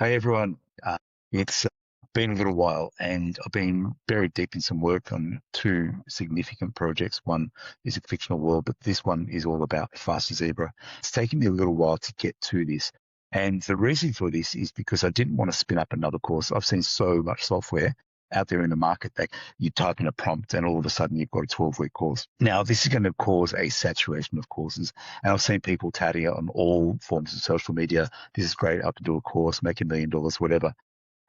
Hey everyone, it's been a little while and I've been buried deep in some work on two significant projects. One is a fictional world, but this one is all about Faster Zebra. It's taken me a little while to get to this. And the reason for this is because I didn't want to spin up another course. I've seen so much software out there in the market that you type in a prompt and all of a sudden you've got a 12-week course. Now, this is going to cause a saturation of courses. And I've seen people touting it on all forms of social media. This is great. I can do a course, make $1 million, whatever.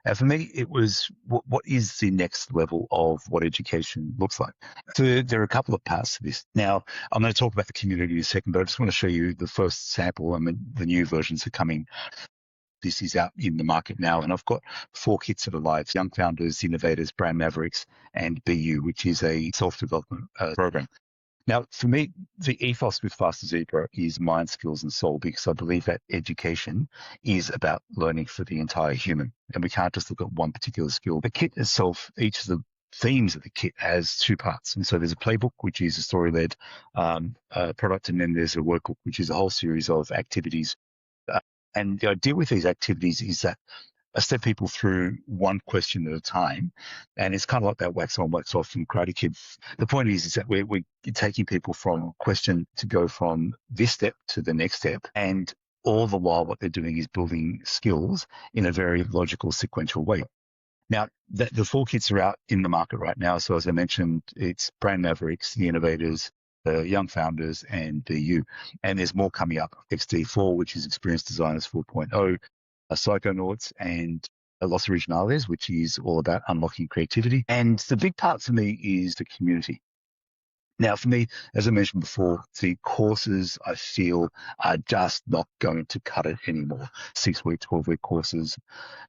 And for me, it was what is the next level of what education looks like? So there are a couple of parts to this. Now, I'm going to talk about the community in a second, but I just want to show you the first sample. I mean, the new versions are coming. This is out in the market now, and I've got 4 kits that are live: Young Founders, Innovators, Brand Mavericks, and Be You, which is a self-development program. Now, for me, the ethos with Faster Zebra is mind, skills, and soul, because I believe that education is about learning for the entire human, and we can't just look at one particular skill. The kit itself, each of the themes of the kit has 2 parts. And so there's a playbook, which is a story-led product, and then there's a workbook, which is a whole series of activities. And the idea with these activities is that I step people through one question at a time, and it's kind of like that wax on, wax off from Karate Kid. The point is that we're taking people from question to go from this step to the next step, and all the while what they're doing is building skills in a very logical, sequential way. Now, the 4 kits are out in the market right now. So as I mentioned, it's Brand Mavericks, the Innovators, the Young Founders, and Be You. And there's more coming up. XD4, which is Experience Designers 4.0, Psychonauts and Los Originales, which is all about unlocking creativity. And the big part for me is the community. Now, for me, as I mentioned before, the courses I feel are just not going to cut it anymore. 6-week, 12-week courses.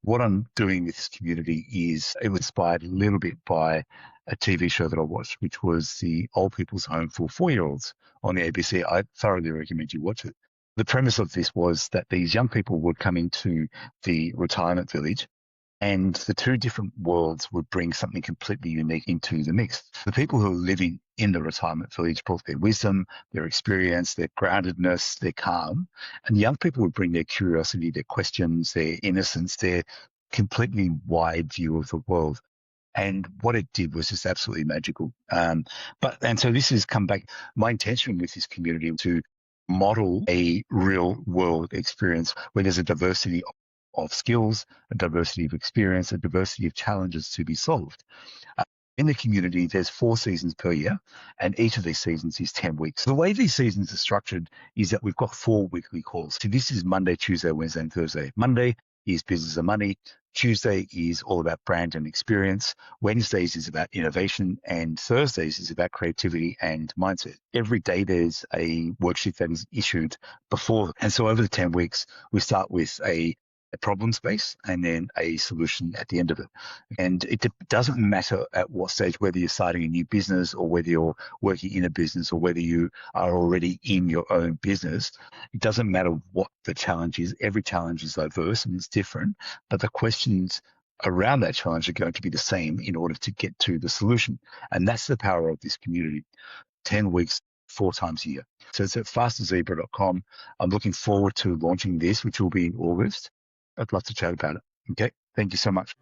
What I'm doing with this community is it was inspired a little bit by a TV show that I watched, which was the Old People's Home for 4-year-olds on the ABC. I thoroughly recommend you watch it. The premise of this was that these young people would come into the retirement village, and the 2 different worlds would bring something completely unique into the mix. The people who are living in the retirement village brought their wisdom, their experience, their groundedness, their calm. And the young people would bring their curiosity, their questions, their innocence, their completely wide view of the world. And what it did was just absolutely magical. And so this has come back. My intention with this community to model a real world experience where there's a diversity of skills, a diversity of experience, a diversity of challenges to be solved. In the community, there's 4 seasons per year, and each of these seasons is 10 weeks. The way these seasons are structured is that we've got 4 weekly calls. So this is Monday, Tuesday, Wednesday, and Thursday. Monday is business and money. Tuesday is all about brand and experience. Wednesdays is about innovation, and Thursdays is about creativity and mindset. Every day there's a worksheet that is issued before. And so over the 10 weeks, we start with a problem space and then a solution at the end of it. And it doesn't matter at what stage, whether you're starting a new business or whether you're working in a business or whether you are already in your own business. It doesn't matter what the challenge is. Every challenge is diverse and it's different, but the questions around that challenge are going to be the same in order to get to the solution. And that's the power of this community. 10 weeks, 4 times a year. So it's at fasterzebra.com. I'm looking forward to launching this, which will be in August. I'd love to chat about it. Okay. Thank you so much.